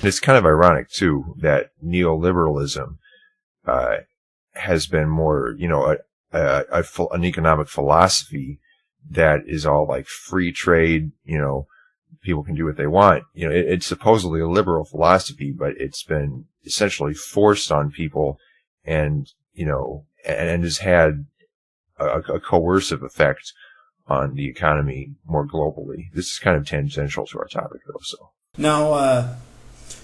It's kind of ironic, too, that neoliberalism has been more, an economic philosophy that is all like free trade, people can do what they want. It's supposedly a liberal philosophy, but it's been essentially forced on people and has had a coercive effect on the economy more globally. This is kind of tangential to our topic, though. So now,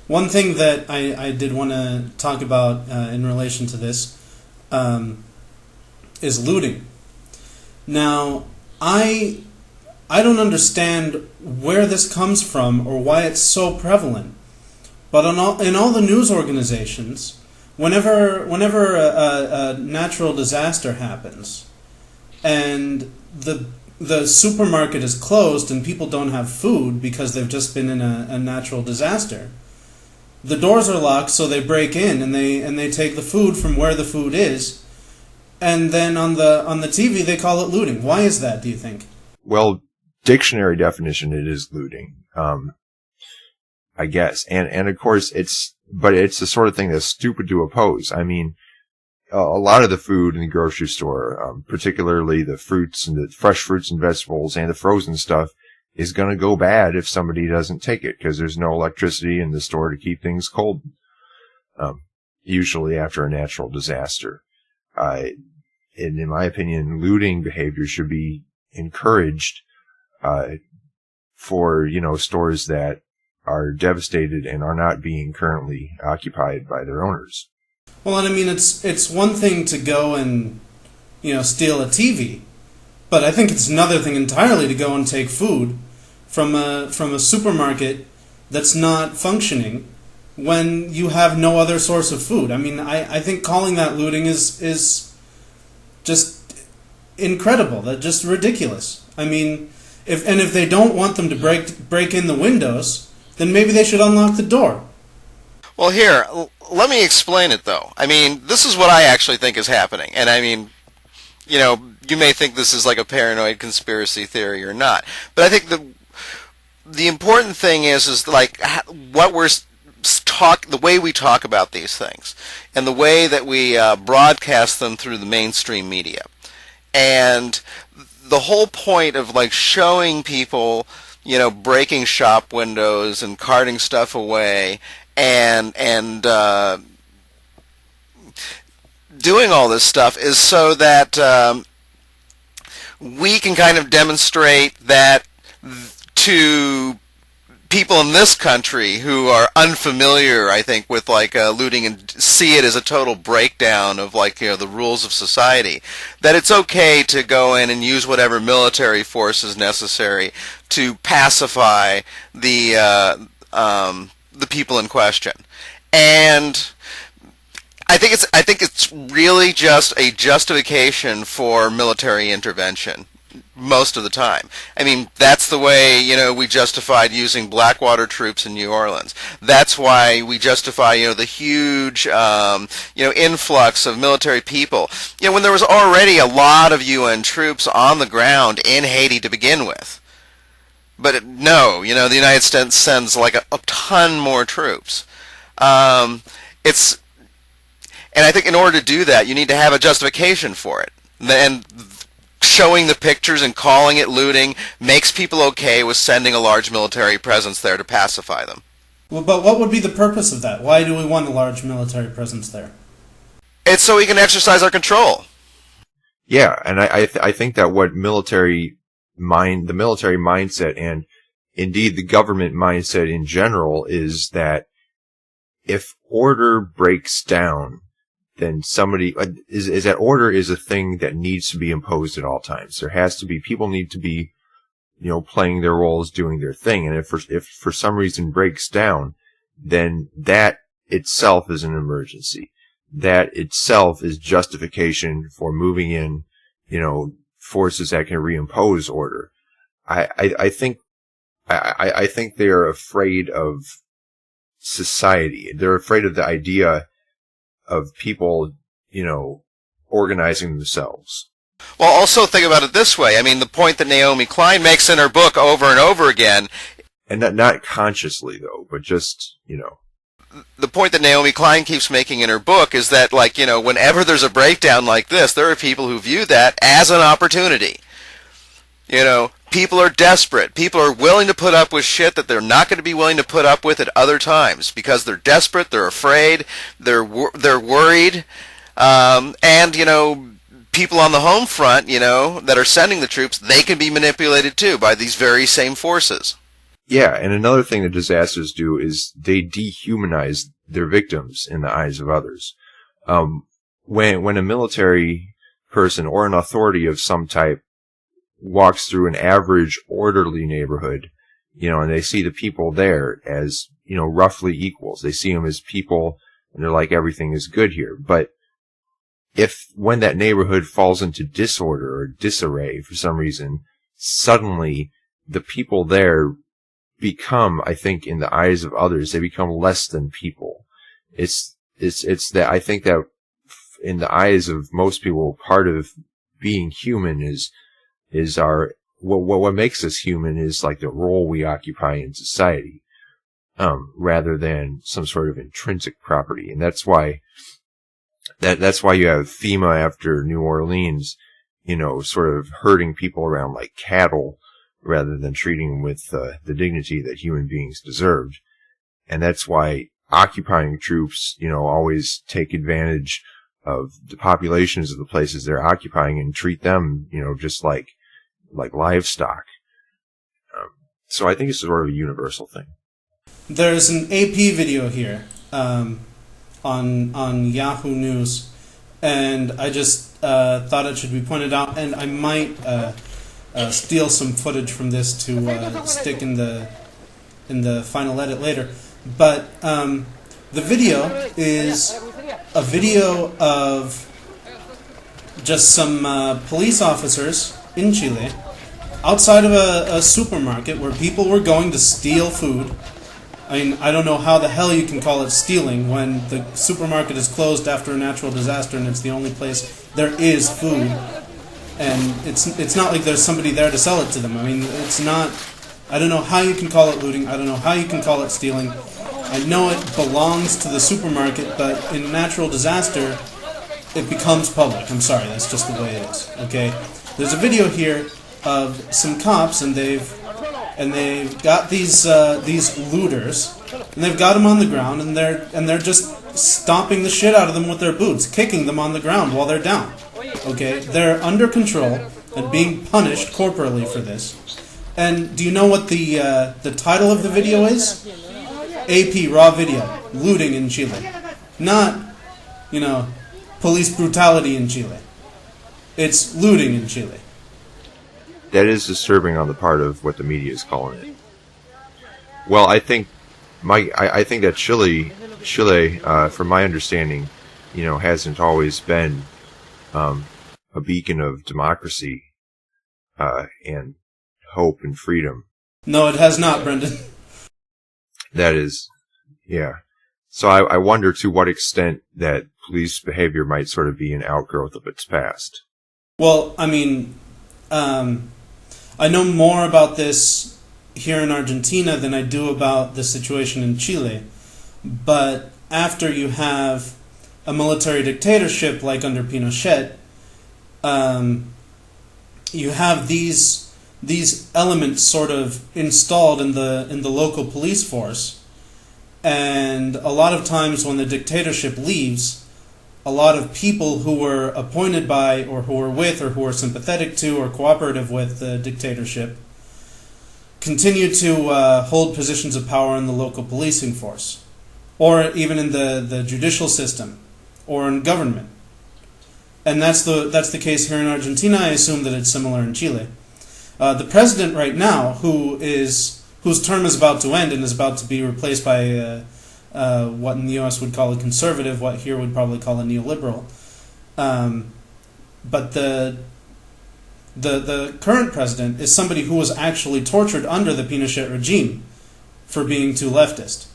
one thing that I did want to talk about in relation to this is looting. Now, I don't understand where this comes from or why it's so prevalent, but in all the news organizations, whenever a natural disaster happens and the supermarket is closed and people don't have food because they've just been in a natural disaster, the doors are locked, so they break in and they take the food from where the food is, and then on the TV they call it looting. Why is that, do you think? Well, dictionary definition, it is looting, I guess, and of course it's the sort of thing that's stupid to oppose. I mean, a lot of the food in the grocery store, particularly the fruits and the fresh fruits and vegetables and the frozen stuff, is going to go bad if somebody doesn't take it because there's no electricity in the store to keep things cold, usually after a natural disaster. And in my opinion, looting behavior should be encouraged for, stores that are devastated and are not being currently occupied by their owners. Well, and I mean, it's one thing to go and, steal a TV, but I think it's another thing entirely to go and take food from a supermarket that's not functioning when you have no other source of food. I mean, I think calling that looting is just incredible. That's just ridiculous. I mean, if they don't want them to break in the windows, then maybe they should unlock the door. Well, here, let me explain it, though. I mean, this is what I actually think is happening. And I mean, you may think this is like a paranoid conspiracy theory or not. But I think the important thing is like what the way we talk about these things and the way that we broadcast them through the mainstream media. And the whole point of like showing people, breaking shop windows and carting stuff away and doing all this stuff is so that we can kind of demonstrate that to people in this country who are unfamiliar, I think, with like looting and see it as a total breakdown of like the rules of society, that it's okay to go in and use whatever military force is necessary to pacify the people in question. And I think it's really just a justification for military intervention most of the time. I mean, that's the way, we justified using Blackwater troops in New Orleans. That's why we justify, the huge, influx of military people. When there was already a lot of UN troops on the ground in Haiti to begin with. But the United States sends like a ton more troops. And I think in order to do that, you need to have a justification for it. And showing the pictures and calling it looting makes people okay with sending a large military presence there to pacify them. Well, but what would be the purpose of that? Why do we want a large military presence there? It's so we can exercise our control. Yeah, and I think that what the military mindset and indeed the government mindset in general is that if order breaks down, then somebody is that order is a thing that needs to be imposed at all times. There has to be, people need to be, playing their roles, doing their thing. And if for some reason breaks down, then that itself is an emergency. That itself is justification for moving in, forces that can reimpose order. I think they are afraid of society. They're afraid of the idea of people, organizing themselves. Well, also think about it this way. I mean, the point that Naomi Klein makes in her book over and over again. And not consciously, though, but just, the point that Naomi Klein keeps making in her book is that, like, whenever there's a breakdown like this, there are people who view that as an opportunity. People are desperate. People are willing to put up with shit that they're not going to be willing to put up with at other times because they're desperate, they're afraid, they're worried, and people on the home front, that are sending the troops, they can be manipulated too by these very same forces. Yeah, and another thing that disasters do is they dehumanize their victims in the eyes of others. When a military person or an authority of some type walks through an average orderly neighborhood, and they see the people there as, roughly equals. They see them as people, and they're like, everything is good here. But when that neighborhood falls into disorder or disarray for some reason, suddenly the people there become, I think, in the eyes of others, they become less than people. It's that I think that in the eyes of most people, part of being human is what makes us human is like the role we occupy in society, rather than some sort of intrinsic property. And that's why you have FEMA after New Orleans, sort of herding people around like cattle rather than treating them with the dignity that human beings deserved. And that's why occupying troops, always take advantage of the populations of the places they're occupying and treat them, just like livestock. So I think it's sort of a universal thing. There's an AP video here on Yahoo News, and I just thought it should be pointed out, and I might steal some footage from this to stick in the final edit later. But the video is a video of just some police officers in Chile outside of a supermarket where people were going to steal food. I mean, I don't know how the hell you can call it stealing when the supermarket is closed after a natural disaster and it's the only place there is food. And it's not like there's somebody there to sell it to them. I mean, it's not... I don't know how you can call it looting. I don't know how you can call it stealing. I know it belongs to the supermarket, but in a natural disaster, it becomes public. I'm sorry, that's just the way it is. Okay? There's a video here of some cops, and they've got these looters, and they've got them on the ground, and they're just stomping the shit out of them with their boots, kicking them on the ground while they're down. Okay, they're under control and being punished corporally for this. And do you know what the title of the video is? AP Raw Video: Looting in Chile. Not, police brutality in Chile. It's looting in Chile. That is disturbing on the part of what the media is calling it. Well, I think that Chile, from my understanding, hasn't always been a beacon of democracy and hope and freedom. No, it has not, Brendan. That is, yeah. So I wonder to what extent that police behavior might sort of be an outgrowth of its past. Well, I mean, I know more about this here in Argentina than I do about the situation in Chile. But after you have a military dictatorship like under Pinochet, you have these elements sort of installed in the local police force, and a lot of times when the dictatorship leaves, a lot of people who were appointed by or who were with or who were sympathetic to or cooperative with the dictatorship continue to hold positions of power in the local policing force, or even in the judicial system, or in government. And that's the case here in Argentina. I assume that it's similar in Chile. The president right now, whose term is about to end and is about to be replaced by what in the U.S. would call a conservative, what here would probably call a neoliberal. But the current president is somebody who was actually tortured under the Pinochet regime for being too leftist.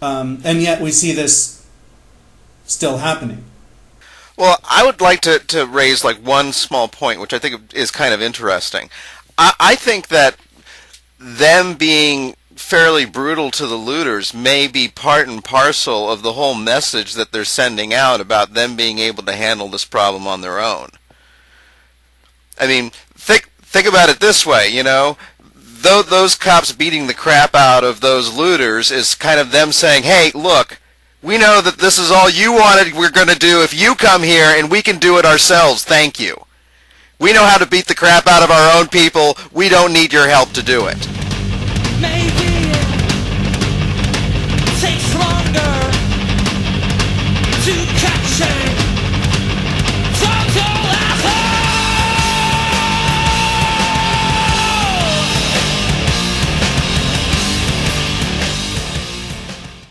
And yet we see this still happening. Well, I would like to raise like one small point, which I think is kind of interesting. I think that them being fairly brutal to the looters may be part and parcel of the whole message that they're sending out about them being able to handle this problem on their own. I mean, think about it this way, you know, those cops beating the crap out of those looters is kind of them saying, hey, look, we know that this is all you wanted we're going to do if you come here, and we can do it ourselves, thank you. We know how to beat the crap out of our own people. We don't need your help to do it.